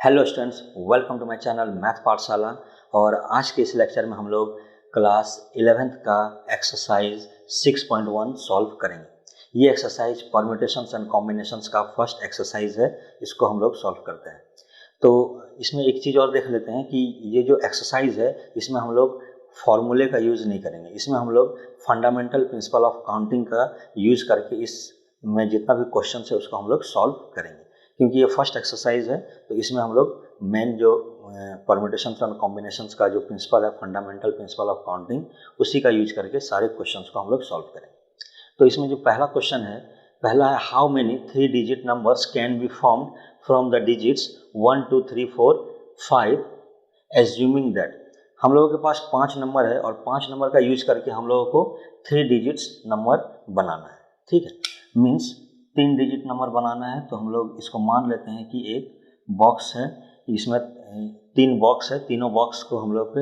Hello students, welcome to my channel math Pathshala. और आज के इस लेक्चर में हम लोग क्लास 11th का एक्सरसाइज 6.1 सॉल्व करेंगे। ये एक्सरसाइज परम्यूटेशंस एंड कॉम्बिनेशंस का फर्स्ट एक्सरसाइज है, इसको हम लोग सॉल्व करते हैं। तो इसमें एक चीज़ और देख लेते हैं कि ये जो एक्सरसाइज है इसमें हम लोग फॉर्मूले का यूज़ नहीं करेंगे। इसमें हम लोग फंडामेंटल प्रिंसिपल ऑफ काउंटिंग का यूज़ करके इसमें जितना भी क्वेश्चन है उसको हम लोग सॉल्व करेंगे। क्योंकि ये फर्स्ट एक्सरसाइज है तो इसमें हम लोग मेन जो परम्यूटेशंस और कॉम्बिनेशंस का जो प्रिंसिपल है, फंडामेंटल प्रिंसिपल ऑफ काउंटिंग, उसी का यूज करके सारे क्वेश्चंस को हम लोग सॉल्व करेंगे। तो इसमें जो पहला क्वेश्चन है, पहला है how many 3 digit numbers can be formed from the digits 1 2 3 4 5 assuming that. हम लोगों के पास 5 नंबर है और 5 नंबर का यूज करके हम लोगों को 3 डिजिट्स नंबर बनाना है। ठीक है, मीन्स 3 डिजिट नंबर बनाना है। तो हम लोग इसको मान लेते हैं कि एक बॉक्स है, इसमें 3 बॉक्स है, तीनों बॉक्स को हम लोग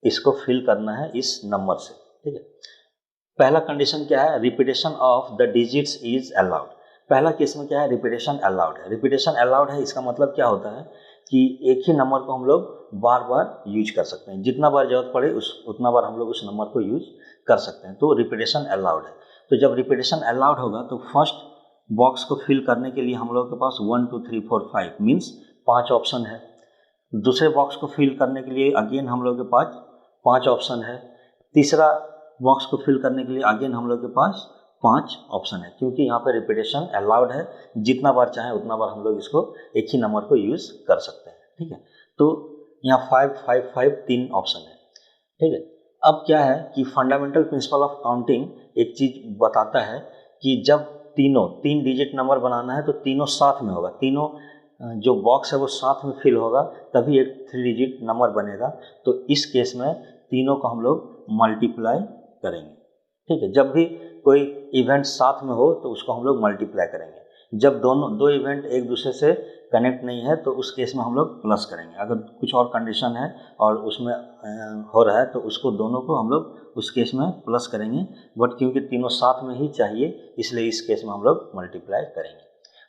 इसको फिल करना है इस नंबर से। ठीक है, पहला कंडीशन क्या है, repetition of the digits is allowed. पहला केस में क्या है, रिपीटेशन अलाउड है। रिपीटेशन अलाउड है, इसका मतलब क्या होता है कि एक ही नंबर को हम लोग बार बार यूज कर सकते हैं, जितना बार जरूरत पड़े उतना बार हम लोग उस नंबर को यूज कर सकते हैं। तो रिपीटेशन अलाउड है। तो जब रिपीटेशन अलाउड होगा तो फर्स्ट बॉक्स को फिल करने के लिए हम लोग के पास 1 2 3 4 5 मीन्स 5 ऑप्शन है। दूसरे बॉक्स को फिल करने के लिए अगेन हम लोग के पास 5 ऑप्शन है। तीसरा बॉक्स को फिल करने के लिए अगेन हम लोग के पास 5 ऑप्शन है, क्योंकि यहाँ पे रिपीटेशन अलाउड है, जितना बार चाहे उतना बार हम लोग इसको एक ही नंबर को यूज कर सकते हैं। ठीक है, तो यहाँ 5 5 5 3 ऑप्शन है। ठीक है, अब क्या है कि फंडामेंटल प्रिंसिपल ऑफ काउंटिंग एक चीज बताता है कि जब 3 डिजिट नंबर बनाना है तो तीनों साथ में होगा, तीनों जो बॉक्स है वो साथ में फिल होगा, तभी एक 3 डिजिट नंबर बनेगा। तो इस केस में तीनों को हम लोग मल्टीप्लाई करेंगे। ठीक है, जब भी कोई इवेंट साथ में हो तो उसको हम लोग मल्टीप्लाई करेंगे। जब दो इवेंट एक दूसरे से कनेक्ट नहीं है तो उस केस में हम लोग प्लस करेंगे। अगर कुछ और कंडीशन है और उसमें हो रहा है तो उसको दोनों को हम लोग उस केस में प्लस करेंगे, बट क्योंकि तीनों साथ में ही चाहिए इसलिए इस केस में हम लोग मल्टीप्लाई करेंगे।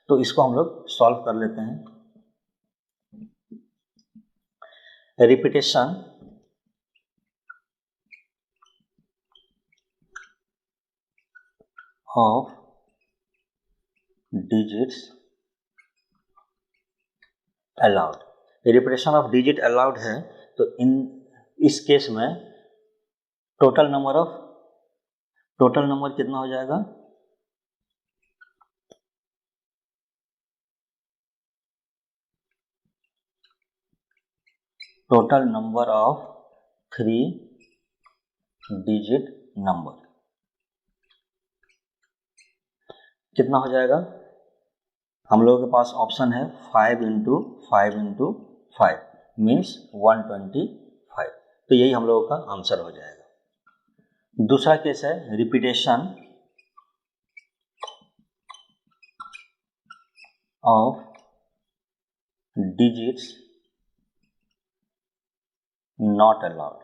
तो इसको हम लोग सॉल्व कर लेते हैं। Repetition of digits allowed. Repetition of digit allowed है, तो इस केस में टोटल नंबर कितना हो जाएगा, total number of 3 digit number कितना हो जाएगा। हम लोगों के पास ऑप्शन है 5 इंटू 5 इंटू 5 मीन्स 125। तो यही हम लोगों का आंसर हो जाएगा। दूसरा केस है repetition of digits not allowed.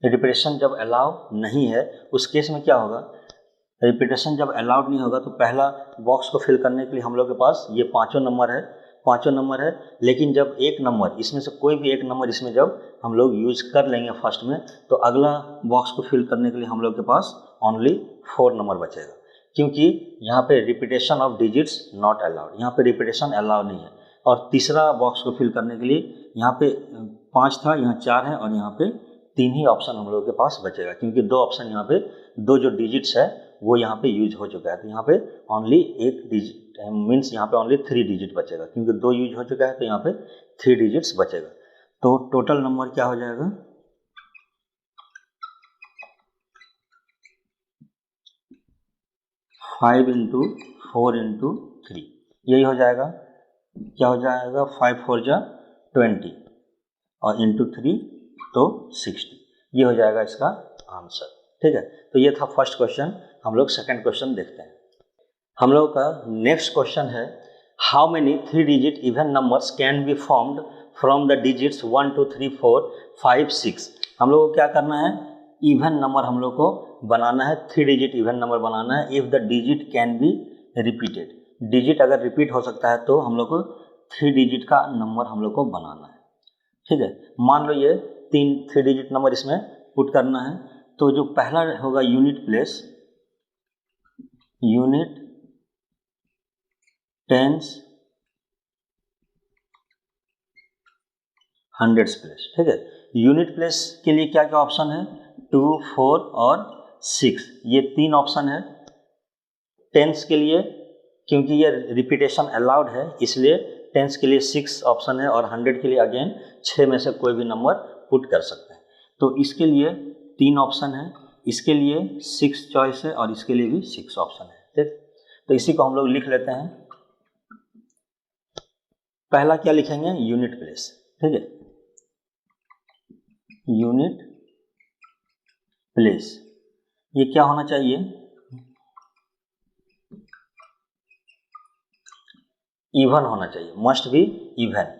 Repetition जब अलाउ नहीं है उस केस में क्या होगा, रिपीटेशन जब अलाउड नहीं होगा तो पहला बॉक्स को फिल करने के लिए हम लोग के पास ये पांचों नंबर है, लेकिन जब एक नंबर इसमें से कोई भी एक नंबर इसमें जब हम लोग यूज कर लेंगे फर्स्ट में, तो अगला बॉक्स को फिल करने के लिए हम लोग के पास ओनली 4 नंबर बचेगा, क्योंकि यहाँ पे repetition of digits not allowed, यहाँ पे रिपीटेशन अलाउ नहीं है। और तीसरा बॉक्स को फिल करने के लिए यहाँ पे 5 था, यहाँ 4 है और यहाँ पे 3 ही ऑप्शन हम लोगों के पास बचेगा, क्योंकि 2 ऑप्शन यहाँ पे 2 जो डिजिट्स है वो यहाँ पे यूज हो चुका है। तो यहाँ पे ओनली एक डिजिट मीन्स यहाँ पे ओनली 3 डिजिट बचेगा, क्योंकि 2 यूज हो चुका है तो यहाँ पे 3 डिजिट्स बचेगा। तो टोटल नंबर क्या हो जाएगा, 5 इंटू 4 इंटू 3, यही हो जाएगा। क्या हो जाएगा, 5 4 जा 20 और इंटू 3 तो 60, ये हो जाएगा इसका आंसर। ठीक है, तो ये था फर्स्ट क्वेश्चन। हम लोग सेकंड क्वेश्चन देखते हैं। हम लोग का नेक्स्ट क्वेश्चन है how many 3 digit even numbers can be formed from the digits 1 2 3 4 5 6। हम लोग को क्या करना है, इवन नंबर हम लोग को बनाना है, 3 डिजिट इवन नंबर बनाना है। If the digit can be repeated. Digit अगर रिपीट हो सकता है तो हम लोग को 3 डिजिट का नंबर हम लोग को बनाना है। ठीक है, मान लो ये 3 डिजिट नंबर इसमें पुट करना है। तो जो पहला होगा unit place, unit, tens, hundreds place. ठीक है, यूनिट प्लेस के लिए क्या क्या ऑप्शन है, 2, 4 और 6, ये 3 ऑप्शन है। टेंस के लिए क्योंकि ये रिपीटेशन अलाउड है इसलिए टेंस के लिए 6 ऑप्शन है, और 100 के लिए अगेन 6 में से कोई भी नंबर पुट कर सकते हैं। तो इसके लिए 3 ऑप्शन है, इसके लिए 6 चॉइस है और इसके लिए भी 6 ऑप्शन है। ठीक, तो इसी को हम लोग लिख लेते हैं। पहला क्या लिखेंगे, यूनिट प्लेस। ठीक है, यूनिट प्लेस ये क्या होना चाहिए, इवन होना चाहिए, मस्ट बी इवन।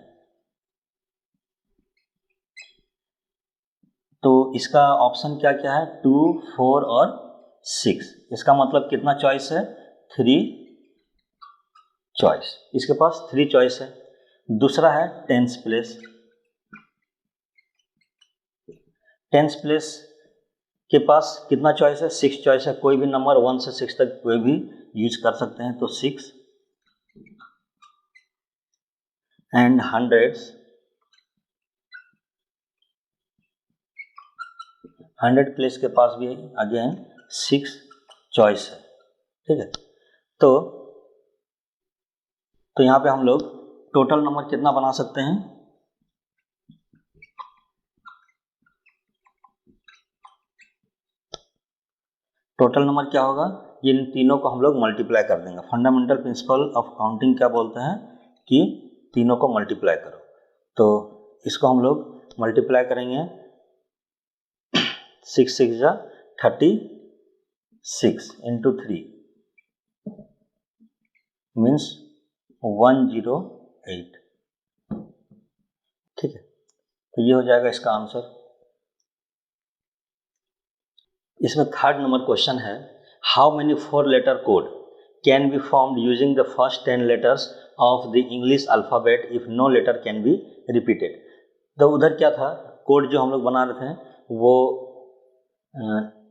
तो इसका ऑप्शन क्या क्या है, 2, 4 और 6। इसका मतलब कितना चॉइस है, 3 चॉइस। इसके पास 3 चॉइस है। दूसरा है टेंस प्लेस। टेंस प्लेस के पास कितना चॉइस है, 6 चॉइस है। कोई भी नंबर 1 से 6 तक कोई भी यूज कर सकते हैं, तो 6 एंड हंड्रेड्स। 100 प्लेस के पास भी अगेन 6 चॉइस है। ठीक है, तो यहाँ पे हम लोग टोटल नंबर कितना बना सकते हैं, टोटल नंबर क्या होगा, इन तीनों को हम लोग मल्टीप्लाई कर देंगे। फंडामेंटल प्रिंसिपल ऑफ काउंटिंग क्या बोलते हैं कि तीनों को मल्टीप्लाई करो। तो इसको हम लोग मल्टीप्लाई करेंगे, 6 6 जा 36 इंटू 3 मीन्स 108। ठीक है, तो ये हो जाएगा इसका आंसर। इसमें थर्ड नंबर क्वेश्चन है, how many 4 letter code can be formed using the first 10 letters of the English alphabet if no letter can be repeated. तो उधर क्या था, कोड जो हम लोग बना रहे थे वो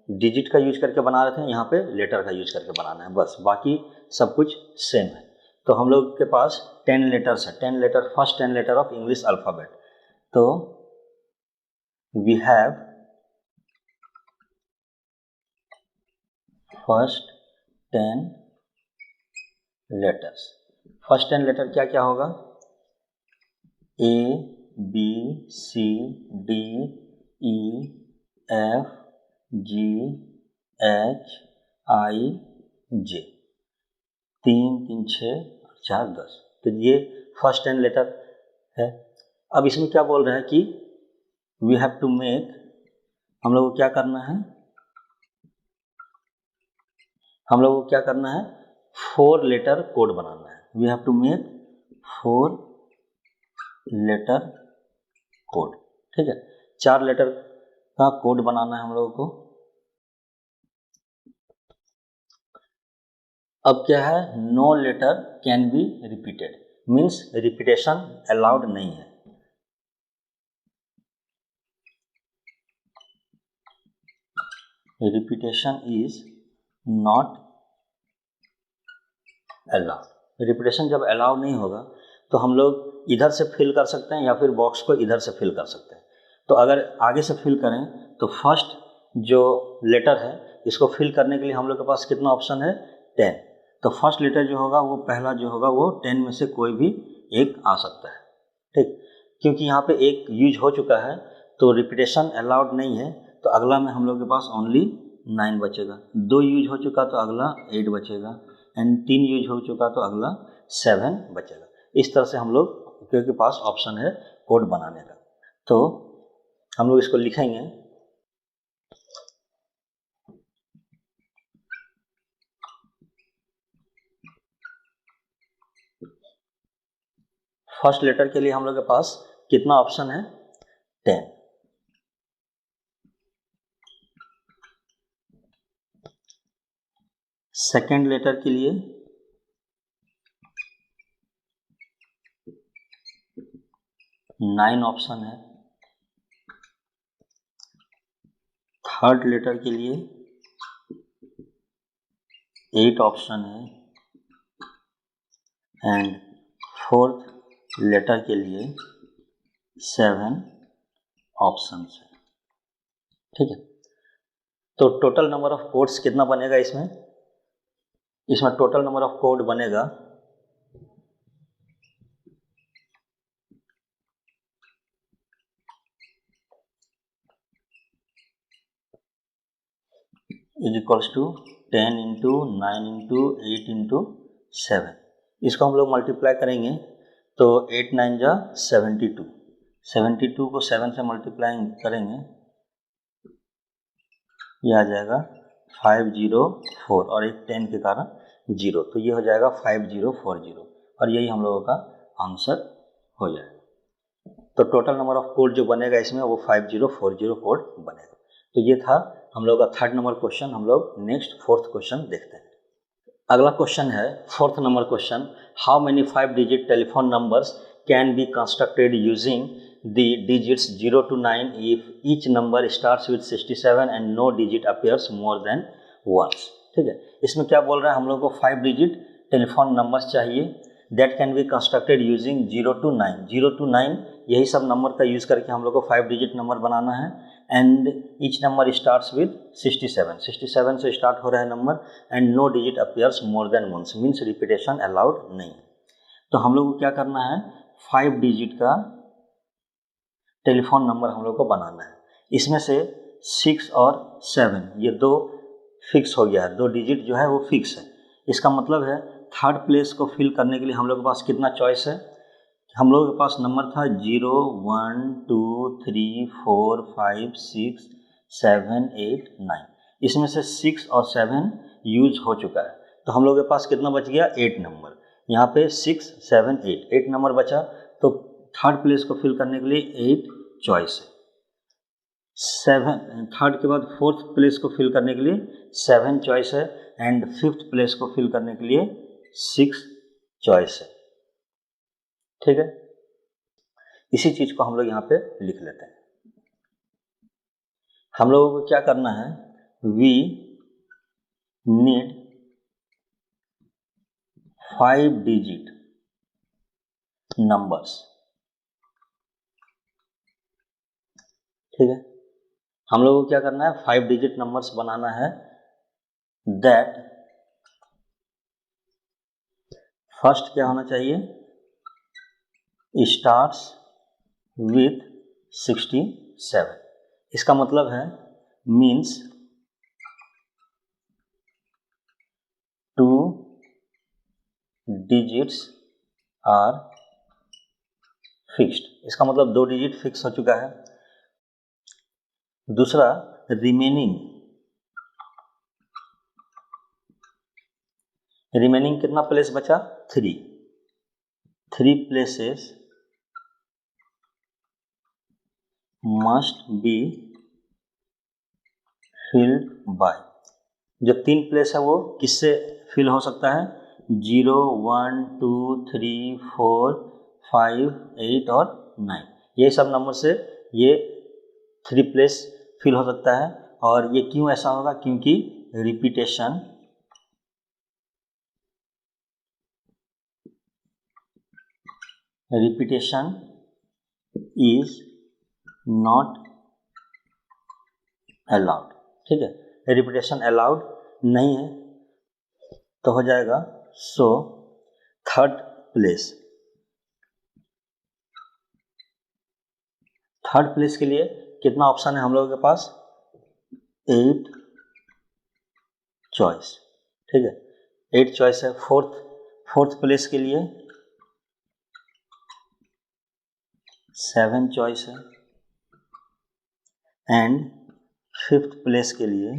डिजिट का यूज करके बना रहे थे, यहाँ पे लेटर का यूज करके बनाना है, बस बाकी सब कुछ सेम है। तो हम लोग के पास 10 लेटर्स है, 10 letter, first 10 letter of English alphabet. तो we have first 10 letters. First 10 letter क्या क्या होगा, A, B, C, D, E, F, G, H, I, J। 3 3 6 4 10। तो ये फर्स्ट 10 लेटर है। अब इसमें क्या बोल रहा है कि वी हैव टू मेक, हम लोग को क्या करना है, हम लोग को क्या करना है, 4 लेटर कोड बनाना है। We have to make 4 letter code. ठीक है, 4 लेटर का कोड बनाना है हम लोगों को। अब क्या है, no letter can be repeated, means repetition allowed नहीं है। Repetition is not allowed. Repetition जब अलाउ नहीं होगा तो हम लोग इधर से फिल कर सकते हैं या फिर बॉक्स को इधर से फिल कर सकते हैं। तो अगर आगे से फिल करें तो फर्स्ट जो लेटर है इसको फिल करने के लिए हम लोग के पास कितना ऑप्शन है, 10। तो फर्स्ट लेटर जो होगा वो पहला जो होगा वो 10 में से कोई भी एक आ सकता है। ठीक, क्योंकि यहाँ पे एक यूज हो चुका है तो रिपीटेशन अलाउड नहीं है, तो अगला में हम लोग के पास ओनली 9 बचेगा। 2 यूज हो चुका तो अगला 8 बचेगा, एंड 3 यूज हो चुका तो अगला 7 बचेगा। इस तरह से हम लोग के पास ऑप्शन है कोड बनाने का। तो हम लोग इसको लिखेंगे, फर्स्ट लेटर के लिए हम लोग के पास कितना ऑप्शन है, 10। सेकेंड लेटर के लिए 9 ऑप्शन है, थर्ड लेटर के लिए 8 ऑप्शन है एंड फोर्थ लेटर के लिए 7 ऑप्शंस है। ठीक है, तो टोटल नंबर ऑफ कोड्स कितना बनेगा इसमें टोटल नंबर ऑफ कोड बनेगा is equals to 10 into 9 into 8 into 7। इसको हम लोग मल्टीप्लाई करेंगे तो 8 9 जा 72, 72 को 7 से मल्टीप्लाई करेंगे, ये आ जाएगा 504 और एक 10 के कारण 0, तो ये हो जाएगा 5040 और यही हम लोगों का आंसर हो जाएगा। तो टोटल नंबर ऑफ कोड जो बनेगा इसमें वो 5040 कोड बनेगा। तो ये था हम लोग का थर्ड नंबर क्वेश्चन। हम लोग नेक्स्ट फोर्थ क्वेश्चन देखते हैं। अगला क्वेश्चन है fourth number question, how many 5 digit telephone numbers can be constructed using the digits 0 to 9 if each number starts with 67 and no digit appears more than once। ठीक है, इसमें क्या बोल रहा है, हम लोग को 5 डिजिट टेलीफोन नंबर्स चाहिए that can be constructed using 0 to 9। 0 to 9 यही सब नंबर का यूज करके हम लोग को 5 डिजिट नंबर बनाना है and each number starts with 67 से स्टार्ट हो रहा है number and no digit appears more than once, means repetition allowed नहीं। तो हम लोग को क्या करना है, 5 डिजिट का टेलीफोन नंबर हम लोग को बनाना है। इसमें से 6 और 7 ये दो फिक्स हो गया है, 2 डिजिट जो है वो फिक्स है। इसका मतलब है थर्ड प्लेस को फिल करने के लिए हम लोग के पास कितना चॉइस है, हम लोगों के पास नंबर था 0 1 2 3 4 5 6 7 8 9, इसमें से 6 और 7 यूज हो चुका है, तो हम लोग के पास कितना बच गया, 8 नंबर। यहाँ पे 6 7 8 नंबर बचा, तो थर्ड प्लेस को फिल करने के लिए 8 चॉइस है। 7 थर्ड के बाद फोर्थ प्लेस को फिल करने के लिए 7 चॉइस है एंड फिफ्थ प्लेस को फिल करने के लिए 6 चॉइस है। ठीक है, इसी चीज को हम लोग यहाँ पे लिख लेते हैं। हम लोगों को क्या करना है, वी नीड 5 डिजिट नंबर्स। ठीक है, हम लोगों को क्या करना है, 5 डिजिट नंबर्स बनाना है दैट फर्स्ट क्या होना चाहिए, स्टार्ट्स विथ 67। इसका मतलब है मीन्स 2 डिजिट्स आर फिक्स्ड। इसका मतलब 2 डिजिट फिक्स हो चुका है। दूसरा रिमेनिंग कितना प्लेस बचा, 3 places must be filled by. जो 3 प्लेस है वो किससे फिल हो सकता है, 0 1 2 3 4 5 8 और 9, ये सब नंबर से ये 3 प्लेस फिल हो सकता है। और ये क्यों ऐसा होगा, क्योंकि रिपीटेशन इज नॉट अलाउड। ठीक है, रिपीटेशन अलाउड नहीं है, तो हो जाएगा सो थर्ड प्लेस के लिए कितना ऑप्शन है हम लोगों के पास, 8 चॉइस। ठीक है, 8 चॉइस है। फोर्थ प्लेस के लिए 7 चॉइस है एंड फिफ्थ प्लेस के लिए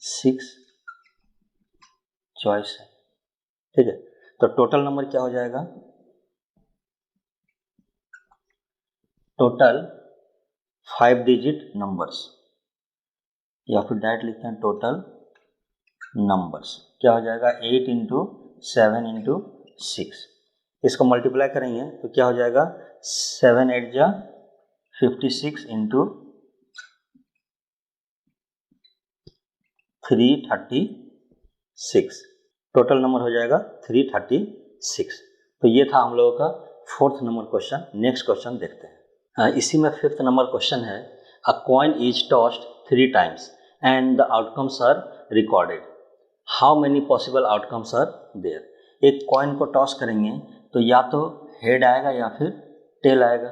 6 चॉइस है। ठीक है, तो टोटल नंबर क्या हो जाएगा, टोटल 5 डिजिट नंबर्स, या फिर डायरेक्ट लिखते हैं टोटल नंबर्स क्या हो जाएगा, 8 इंटू 7 इंटू 6। इसको मल्टीप्लाई करेंगे तो क्या हो जाएगा 7 8 जा 56 इंटू 336, टोटल नंबर हो जाएगा 336। तो ये था हम लोगों का 4th number question. Next question देखते हैं। इसी में 5th नंबर क्वेश्चन है, a coin is tossed 3 times and the outcomes are recorded, how many possible outcomes are there. एक कॉइन को टॉस करेंगे तो या तो हेड आएगा या फिर टेल आएगा,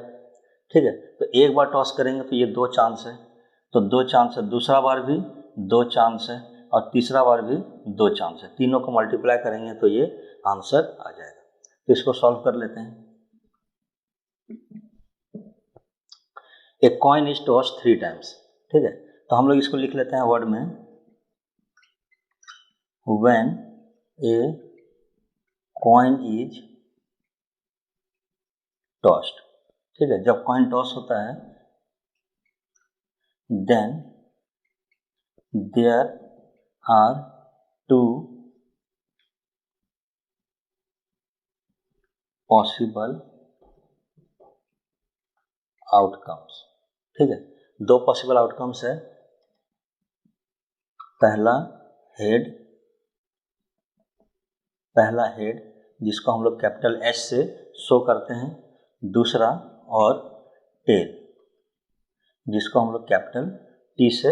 ठीक है। तो एक बार टॉस करेंगे तो ये 2 चांस है, तो 2 चांस है, दूसरा बार भी 2 चांस है और तीसरा बार भी 2 चांस है। तीनों को मल्टीप्लाई करेंगे तो ये आंसर आ जाएगा। तो इसको सॉल्व कर लेते हैं। ए कॉइन इज टॉस्ड 3 टाइम्स, ठीक है। तो हम लोग इसको लिख लेते हैं वर्ड में, when a coin is tossed, ठीक है। जब कॉइन टॉस होता है then there are 2 possible outcomes, ठीक है। 2 पॉसिबल आउटकम्स है, पहला हेड जिसको हम लोग कैपिटल एच से शो करते हैं, दूसरा और टेल जिसको हम लोग कैपिटल टी से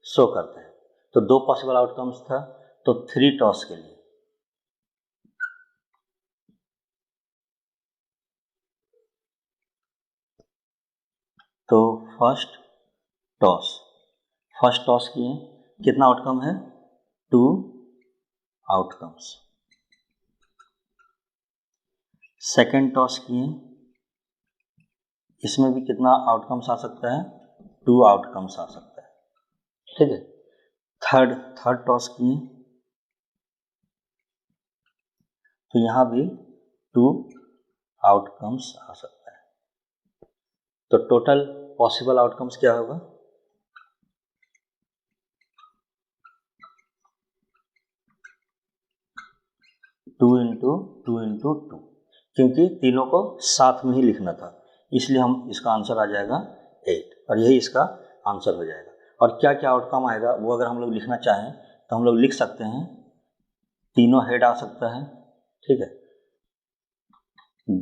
शो करते हैं। तो 2 पॉसिबल आउटकम्स था, तो 3 टॉस के लिए तो फर्स्ट टॉस किए, कितना आउटकम है 2 आउटकम्स। सेकेंड टॉस किए, इसमें भी कितना आउटकम्स आ सकता है 2 आउटकम्स आ सकता है, ठीक है। थर्ड टॉस किए तो यहाँ भी 2 आउटकम्स आ सकता है। तो टोटल पॉसिबल आउटकम्स क्या होगा 2 इंटू 2, क्योंकि तीनों को साथ में ही लिखना था, इसलिए हम इसका आंसर आ जाएगा 8 और यही इसका आंसर हो जाएगा। और क्या क्या आउटकम आएगा वो अगर हम लोग लिखना चाहें तो हम लोग लिख सकते हैं, तीनों हेड आ सकता है, ठीक है,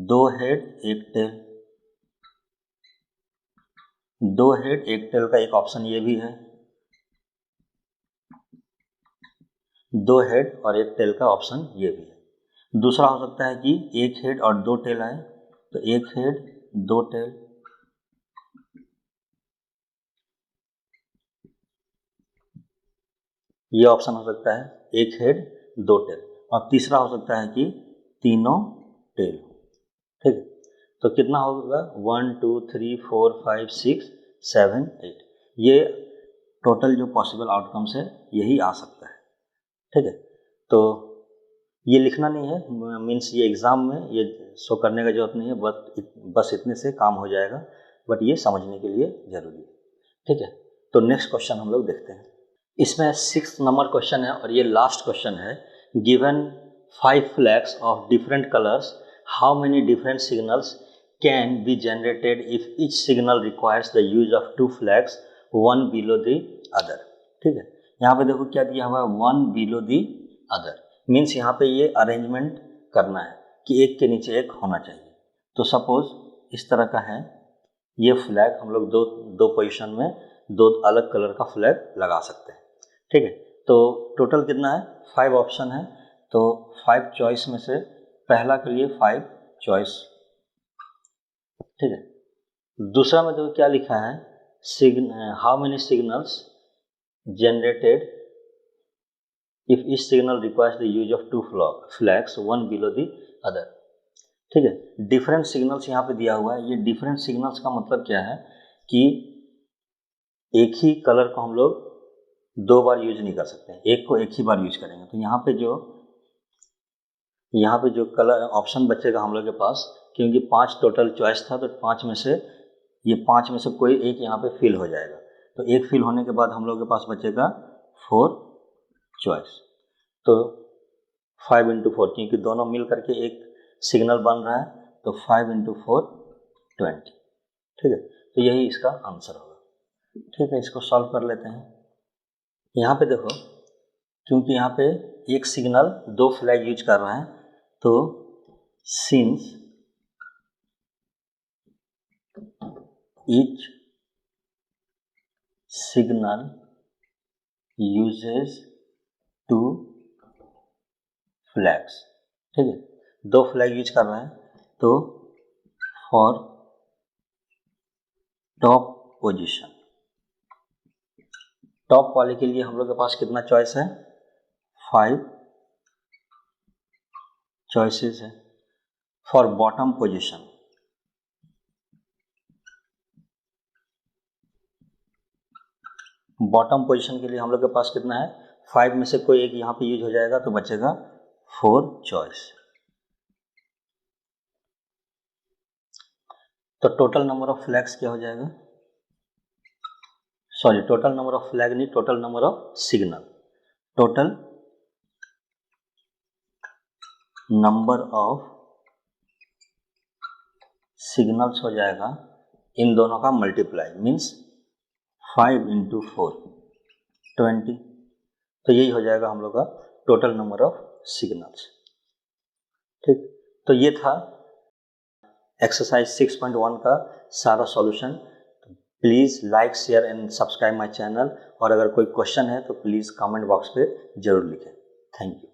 2 हेड 1 टेल, 2 हेड 1 टेल का एक ऑप्शन ये भी है, 2 हेड और 1 टेल का ऑप्शन ये भी है। दूसरा हो सकता है कि 1 हेड और 2 टेल आए, तो 1 हेड 2 टेल, ये ऑप्शन हो सकता है 1 हेड 2 टेल। और तीसरा हो सकता है कि तीनों टेल, ठीक है। तो कितना होगा 1 2 3 4 5 6 7 8, ये टोटल जो पॉसिबल आउटकम्स है यही आ सकता है, ठीक है। तो ये लिखना नहीं है, मीन्स ये एग्ज़ाम में ये शो करने का जरूरत नहीं है, बस इतने से काम हो जाएगा, बट ये समझने के लिए ज़रूरी है, ठीक है। तो नेक्स्ट क्वेश्चन हम लोग देखते हैं। इसमें 6th नंबर क्वेश्चन है और ये लास्ट क्वेश्चन है, given 5 flags of different colours, how many different signals can be generated if each signal requires the use of 2 flags, one below the other, ठीक है। यहाँ पे देखो क्या दिया हुआ है, one below the other, means यहाँ पे ये अरेंजमेंट करना है कि एक के नीचे एक होना चाहिए। तो सपोज इस तरह का है ये फ्लैग, हम लोग दो पोजीशन में 2 अलग कलर का फ्लैग लगा सकते हैं, ठीक है। तो टोटल कितना है 5 ऑप्शन है, तो 5 चॉइस में से पहला के लिए 5 चॉइस, ठीक है। दूसरा में तो क्या लिखा है, how many signals generated if each signal requires the use of 2 flags, one below the other, ठीक है। डिफरेंट सिग्नल्स यहाँ पे दिया हुआ है। ये डिफरेंट सिग्नल्स का मतलब क्या है कि एक ही कलर को हम लोग 2 बार यूज नहीं कर सकते, एक को एक ही बार यूज करेंगे। तो यहाँ पे जो कलर ऑप्शन बचेगा हम लोग के पास, क्योंकि 5 टोटल चॉइस था, तो 5 में से कोई एक यहाँ पे फिल हो जाएगा। तो एक फिल होने के बाद हम लोग के पास बचेगा 4 चॉइस, तो 5 इंटू 4, क्योंकि दोनों मिल करके एक सिग्नल बन रहा है, तो 5 × 4 20। ठीक है, तो यही इसका आंसर होगा। ठीक है, इसको सॉल्व कर लेते हैं। यहाँ पे देखो, क्योंकि यहाँ पे एक सिग्नल 2 फ्लैग यूज कर रहा है, तो since each signal uses 2 flags। ठीक है, 2 फ्लैग यूज कर रहे हैं, तो फॉर टॉप पोजीशन, टॉप वाले के लिए हम लोग के पास कितना चॉइस है, 5 चॉइसेस है। For bottom position, bottom position के लिए हम लोग के पास कितना है, 5 में से कोई एक यहाँ पे यूज हो जाएगा, तो बचेगा 4 चॉइस। तो टोटल नंबर ऑफ फ्लैग्स क्या हो जाएगा, sorry total number of flag नहीं, total number of signal, total number of signals हो जाएगा इन दोनों का मल्टीप्लाई, मीन्स 5 × 4 20। तो यही हो जाएगा हम लोग का टोटल नंबर ऑफ सिग्नल्स। ठीक, तो ये था एक्सरसाइज 6.1 का सारा solution. Please like, share and subscribe my channel, और अगर कोई क्वेश्चन है तो प्लीज़ कमेंट बॉक्स पे जरूर लिखें। Thank you.